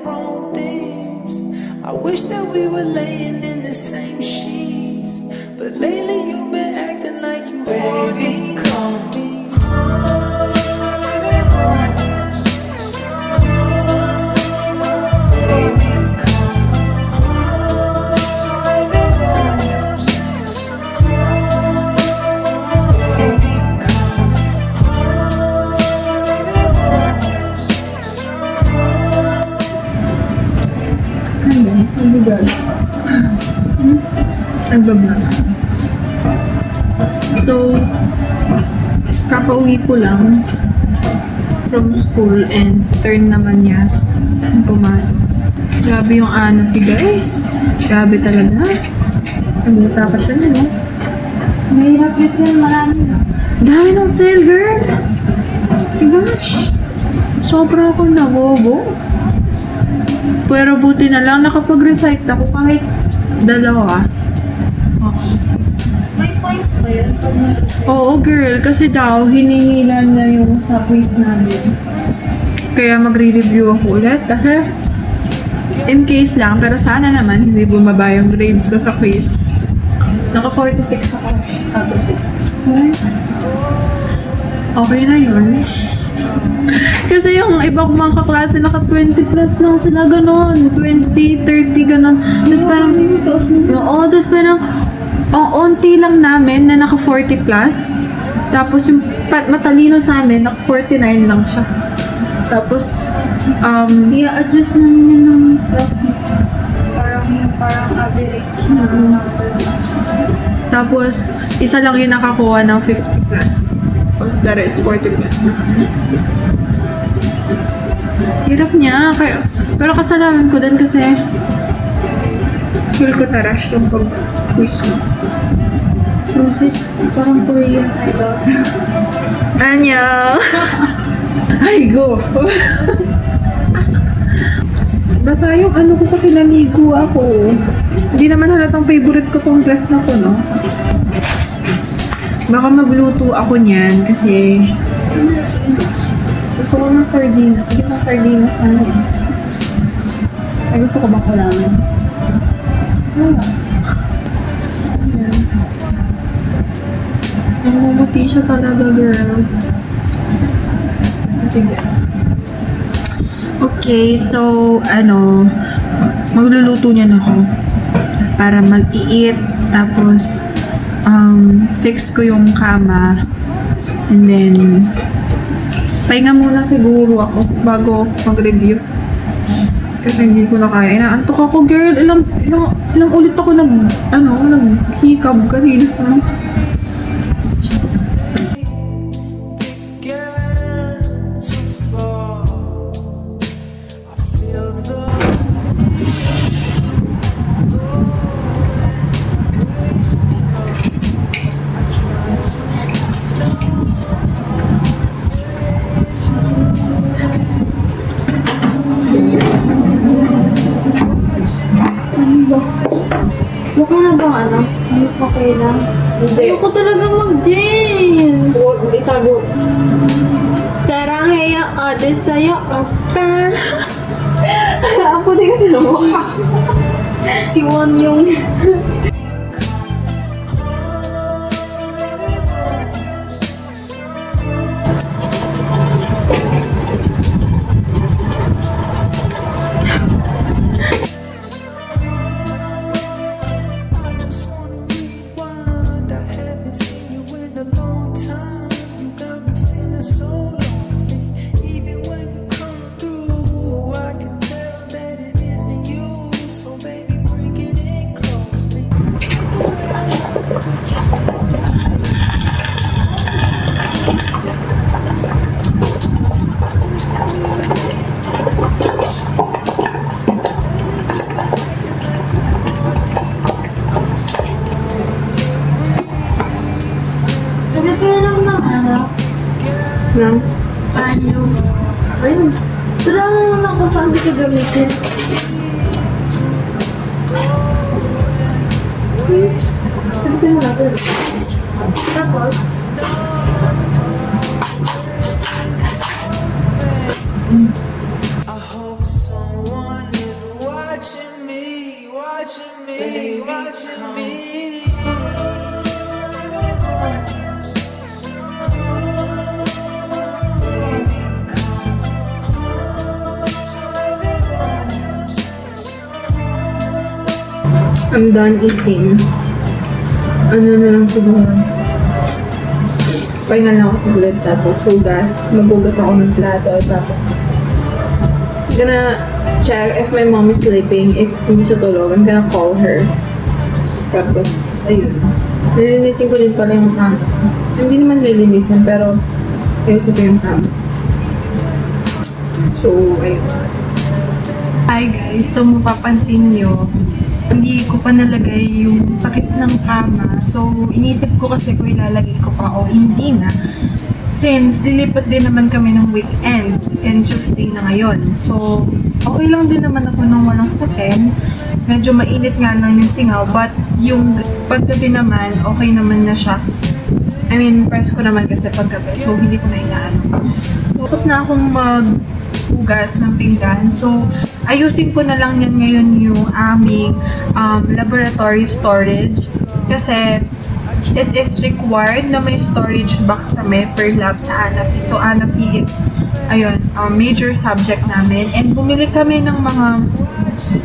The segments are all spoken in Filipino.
wrong things. I wish that we were laying in the same sheets, but lately you've been acting like you want me. Call me home. Baby, come home. Baby, Ano? Saan lugar? Nagbablog. So, kakauwi ko lang from school and turn naman niya pumasok. Grabe yung Anofi, guys. Grabe talaga. Nabuta pa siya no? Mahirap yung sale, marami na. Dami ng sale, girl. Gosh. Sobra akong nabobo. Pero buti na lang nakapag-recite ako kahit dalawa. May points ba yun? Oo, girl. Kasi daw, hinihilan na yung sa quiz namin. Kaya magre-review ako ulit. Dahil, in case lang, pero sana naman hindi bumaba yung grades ko sa quiz. Naka 46 ako. Out of 6. Okay na yun. Kasi yung iba kong mga kaklase, naka 20 plus lang sila, ganon. 20, 30, ganon. Tapos parang, oo, tapos parang, onti lang namin na naka 40 plus. Tapos yung matalino sa amin, naka 49 lang siya. Tapos, I-adjust namin yun ng parang average na number. tapos, isa lang yung nakakuha ng 50 plus. Tapos, the rest 40 plus na. Hirap niya. Pero kasalanan ko din kasi feel ko na-rush yung pag-quiz mo. Roses, parang Korean idol. Anya! Ay, go! Basta yung ano ko kasi naligo ako. Hindi naman halatang favorite ko tong dress na ko, no? Baka magluto ako niyan kasi gusto ko ng sardina. Isang sardina sana eh. Ay, gusto ko bang kulaman? Wala. Ayan. Namumuti siya talaga, girl. Sige. Okay, so, magluluto niyan ako para mag-i-eat. Tapos, fix ko yung kama. And then, pahinga muna siguro ako bago mag-review. Kasi hindi ko na kaya. Inaantok ako, girl. Ilang ulit ako naghikab kanina sa mga. Mukha na bang ano? Okay lang? Ayoko talaga mag-gin. Huwag itago. Sarang heyo o de sa'yo opa. Ako din kasi na mukha. Si Won yung... Lang. Paano? Ayun. Tara na lang kung saan ko gamitin. Ito mo natin. Tapos, I hope someone I'm done eating. Ano na lang siguro. Pahinga na ako saglit, tapos hugas. Maghugas ako ng plato, tapos gonna check if my mom is sleeping. If hindi siya tulog, I'm gonna call her. Tapos, ayun. Nilinisin ko din pala yung kama. Hindi naman lilinisin, pero ayusin ko yung kama. So, ayun. Hi guys, so mapapansin nyo, hindi ko pa nalagay yung takip ng kama. So, inisip ko kasi kung ilalagay ko pa o hindi na. Since dilipat din naman kami ng weekends and Tuesday na ngayon. So, okay lang din naman ako nung walang sakit. Medyo mainit nga lang yung singaw, but yung paggabi naman, okay naman na siya. I mean, press ko naman kasi paggabi, so hindi ko na inaano. So, tapos na akong maghugas ng pinggan. So, ayusin ko na lang yan ngayon yung aming laboratory storage. Kasi, it is required na may storage box kami per lab sa ANAFI. So, ANAFI is, ayun, major subject namin. And bumili kami ng mga,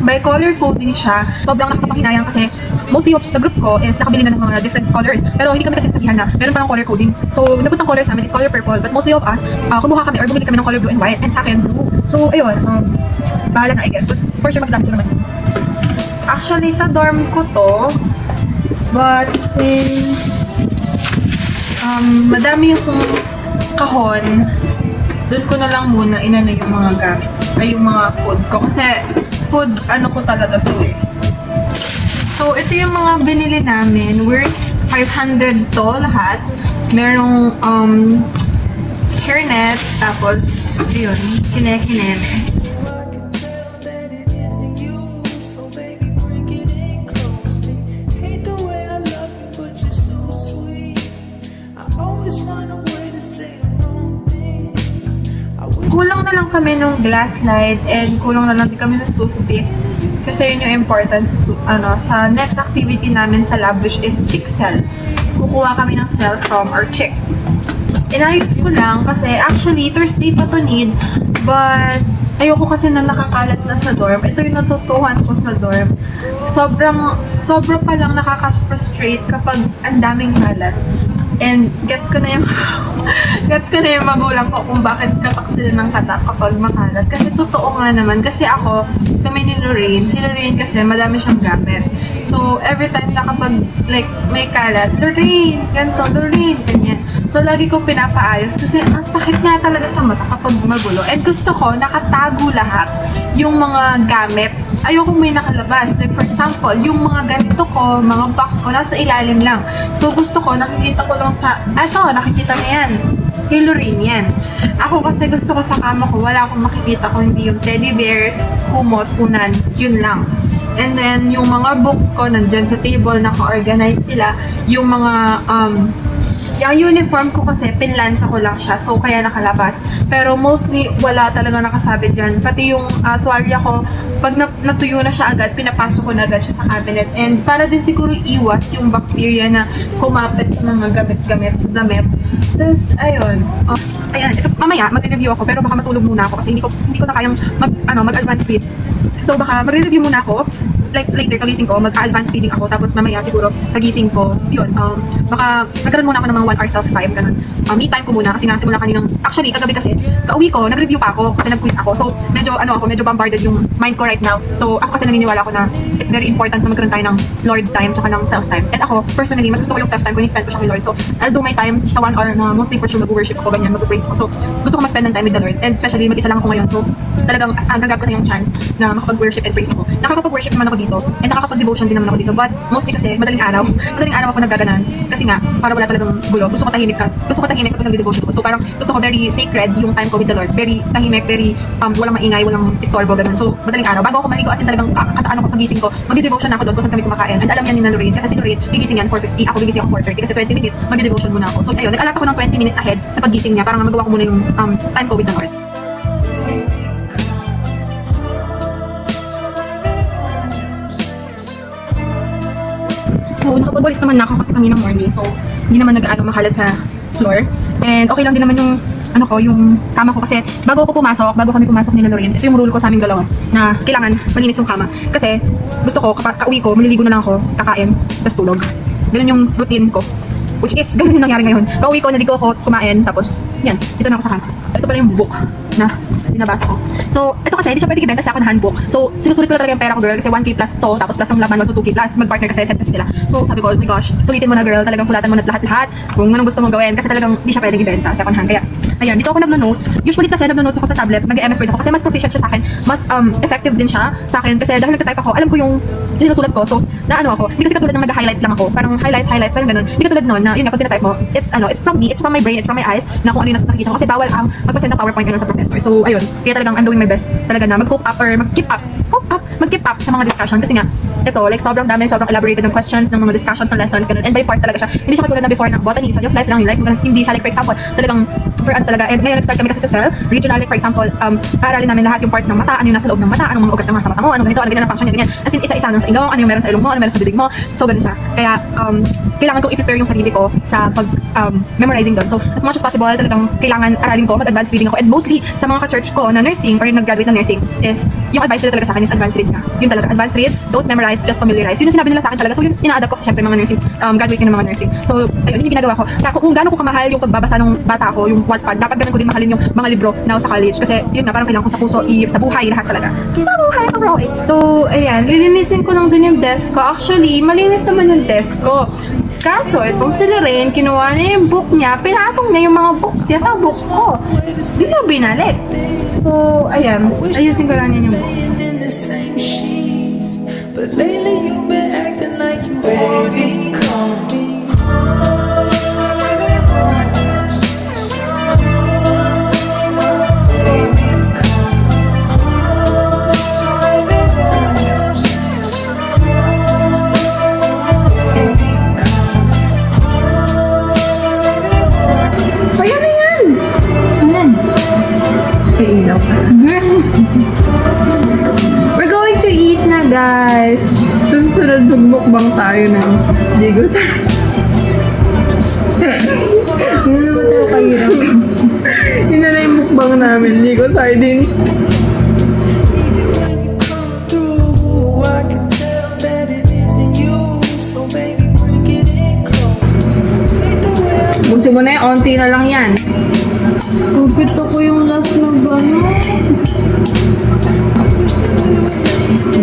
by color coding siya. Sobrang nakapanghinayang kasi mostly of sa group ko is nakabili na ng mga different colors. Pero hindi kami kasi nasabihan na meron parang color coding. So, napuntang color sa amin is color purple. But mostly of us, kumuha kami or bumili kami ng color blue and white. And sa akin, blue. So, ayun, bahala na I guess. But for sure, magdamit ko naman. Actually, sa dorm ko to, but since madami yung kahon, doon ko na lang muna inano yung mga gamit. Ay, yung mga food ko. Kasi food, ano ko talaga to eh. So, ito yung mga binili namin. Worth 500 to lahat. Merong hairnet, tapos yun, kine-kineme. Kulang na lang kami ng glass light and kulang na lang din kami ng toothpick. Kasi yun yung importance sa next activity namin sa lab, which is chick cell. Kukuha kami ng cell from our chick. Inayos ko lang kasi actually Thursday pa to need, but ayoko kasi na nakakalat na sa dorm. Ito yung natutuhan ko sa dorm. Sobra pa lang nakaka-frustrate kapag ang daming kalat. And gets ko na yung magulang ko kung bakit katak sila ng katak kapag makalat. Kasi totoo nga naman. Kasi ako, kami ni Lorraine. Si Lorraine kasi madami siyang gamit. So, every time na kapag like may kalat, Lorraine, ganito, Lorraine, ganyan. So, lagi ko pinapaayos kasi ang sakit nga talaga sa mata kapag magulo. And gusto ko, nakatago lahat yung mga gamit. Ayoko may nakalabas. Like, for example, yung mga ganito ko, mga box ko, nasa ilalim lang. So, gusto ko, nakikita ko lang nakikita na yan. Kay Lorraine yan. Ako kasi gusto ko sa kama ko, wala akong makikita ko, hindi yung teddy bears, kumot, unan, yun lang. And then, yung mga books ko, nandyan sa table, naka-organize sila. Yung mga, yung uniform ko kasi, pinlansya ko lang siya, so kaya nakalabas. Pero mostly, wala talaga nakasabi dyan. Pati yung tuwalya ko, pag natuyo na siya agad, pinapasok ko na agad siya sa cabinet. And para din siguro iwas yung bacteria na kumapit sa mga gamit-gamit sa damit. Tapos, ayun. Ayan, ito, mamaya, mag-review ako, pero baka matulog muna ako kasi hindi ko na kayang mag-advance feed. So, baka mag-review muna ako. Like, later, kagising ko, mag-advance feeding ako, tapos mamaya siguro, kagising ko, yun, baka nagkaroon muna ako ng mga 1 hour self-time, ganun. Me time ko muna, kasi nga, simula kaninang, actually, kagabi kasi, kauwi ko, nag-review pa ako, kasi nag-quiz ako, so, medyo bombarded yung mind ko right now. So, ako kasi naniniwala ko na, it's very important na magkaroon tayo ng Lord time, tsaka ng self-time. And ako, personally, mas gusto ko yung self-time, kung in-spend ko siya kay Lord. So, I'll do my time sa 1 hour na mostly for sure mag-worship ako, ganyan, mag-praise ako. So, gusto ko mas-spend ng time with the Lord, and especially, mag-isa lang ako ngayon, so, talagang, gagawin ko na yung chance na makapag-worship and praise ako. Nakakapag-worship naman ako dito, and nakakapag-devotion din naman ako dito, but mostly kasi madaling araw ako naggaganan kasi nga para wala talagang gulo. Gusto ko tahimik kapag nag-devotion ko. So parang gusto ko very sacred yung time ko with the Lord, very tahimik, very walang maingay, walang istorbo, ganun. So madaling araw bago ako maligo, as in talagang kataan ako pagising ko, mag-devotion na ako doon kung saan kami kumakain. And alam yan ni Lorraine kasi si Lorraine gigising yan 4:50, ako gigising ako 4:30 kasi 20 minutes mag-devotion muna ako. So ayun, nag-alat ako ng 20 minutes ahead sa paggising niya para nga magawa ko muna yung time ko with the Lord. So, nakapagwalis naman na ako kasi kanina morning. So, hindi naman nag-ano makalat sa floor. And okay lang din naman yung yung kama ko kasi bago kami pumasok nila Lorraine, ito yung rule ko sa aming dalawa na kailangan malinis yung kama. Kasi gusto ko, kauwi ko, maliligo na lang ako, kakain, tapos tulog. Ganun yung routine ko. Which is, ganun yung nangyari ngayon. Kauwi ko, naligo ako, tapos kumain, tapos, yan, ito na ako sa kama. Ito pala yung book na binabasa ko. So, ito kasi, hindi siya pwede ibenta sa second hand book. So, sinusulit ko na talaga yung pera ko, girl, kasi 1K plus to, tapos plus yung laman mo, so 2K plus. Mag-partner kasi, set kasi sila. So, sabi ko, oh my gosh, sulitin mo na, girl, talagang sulatan mo na lahat-lahat kung anong gusto mong gawin, kasi talagang hindi siya pwede ibenta second hand. Kaya, ayan, dito ako nagno-notes. Usually kasi nagno-notes ako sa tablet, nag-MS Word ako kasi mas proficient siya sa akin, mas effective din siya sa akin kasi dahil nagta-type ako, alam ko yung sinusulat ko. So, naano ako, hindi kasi katulad ng nag-highlights lang ako. Parang highlights, parang ganun. Hindi katulad nun na, yun nga, pag tinatype mo, it's from me, it's from my brain, it's from my eyes, na kung ano yung nakikita ko. Kasi bawal ang magpasend ng PowerPoint sa professor. So, ayun, kaya talagang I'm doing my best talaga na mag-cope up or mag-keep up sa mga discussion. Kasi nga, ito, like, sobrang dami, sobrang elaborated ng questions, ng mga discussions, ng lessons, ganun. And by part talaga siya. Hindi siya katulad na before na botany, study of life lang yung life. Hindi siya, like, for example, talagang talaga. And ngayon, nag-start kami kasi sa cell, regional, like, for example, aralin namin lahat yung parts ng mata, ano yung nasa loob ng mata, anong mga ugat ng nasa mata mo, ano ganito, ano ganyan ang function niya, ganyan. As in, isa-isa nang sa ilong, ano yung meron sa ilong mo, ano meron sa bibig mo. So, ganun siya. Kaya, kailangan kong i-prepare yung sarili ko sa memorizing doon. So, as much as possible, talagang kailangan aralin ko, mag-advanced reading ako. And mostly, sa mga ka-church ko na nursing or nag-graduate na nursing, is, yung advice nila talaga sa akin is advanced read ka. Yun talaga, advanced read, don't memorize, just familiarize. Yun yung sinabi nila sa akin talaga. So, yun, ina-adapt ko sa syempre mga nursing, graduate yun ng mga nursing. So, ayun, yun yung ginagawa ko. Kaya kung gaano ko kamahal yung pagbabasa ng bata ko, yung Wattpad, dapat ganun ko din mahalin yung mga libro now sa college. Kasi, yun na, parang kailangan ko sa puso, sa buhay, lahat talaga. Sa buhay, okay. So, ayan, lilinisin ko lang din yung desk ko. Actually, malinis naman yung desk ko. Kaso, itong si Lorraine, kinuha niya yung book niya, pinatong niya yung mga books niya sa book ko. Hindi ko binalik. So, ayan, ayusin ko lang yan yung books. in the same sheets. But lately you've been acting like you baby, call me. Ayan na yan! Anan? May ilaw pa. We're going to eat na, guys. Susunod magbukbang tayo ng Digo sa... Hindi naman tayo kahirap. Yun na yung mukbang namin, Digo Sardines. When you come through, I can tell that it isn't you. So baby, bring it in close. Hate the way I Busi mo na yan, onti na lang yan. Oh, gusto ko yung last na gano'n.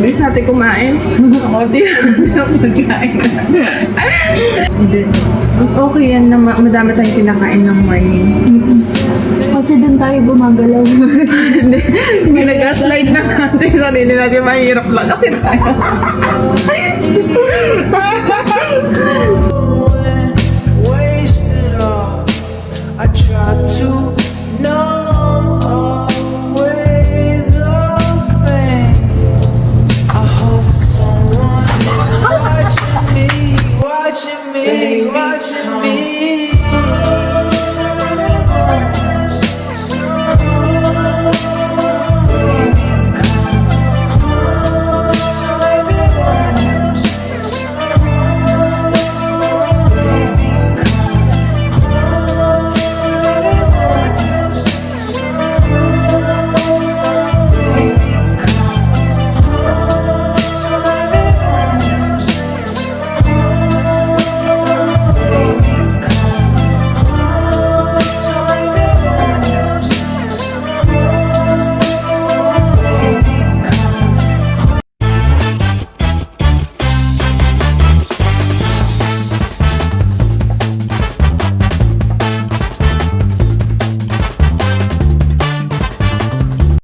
Bilis natin kumain. Onti na lang pagkain. Hindi. Mas okay yan na madami tayong kinakain ng morning. Kasi doon tayo gumagalaw. Hindi nag-slide na natin yung sarili natin. Mahirap lang kasi tayo. waste it all. I tried to numb away the pain. I hope someone is watching me, watching me, watching me.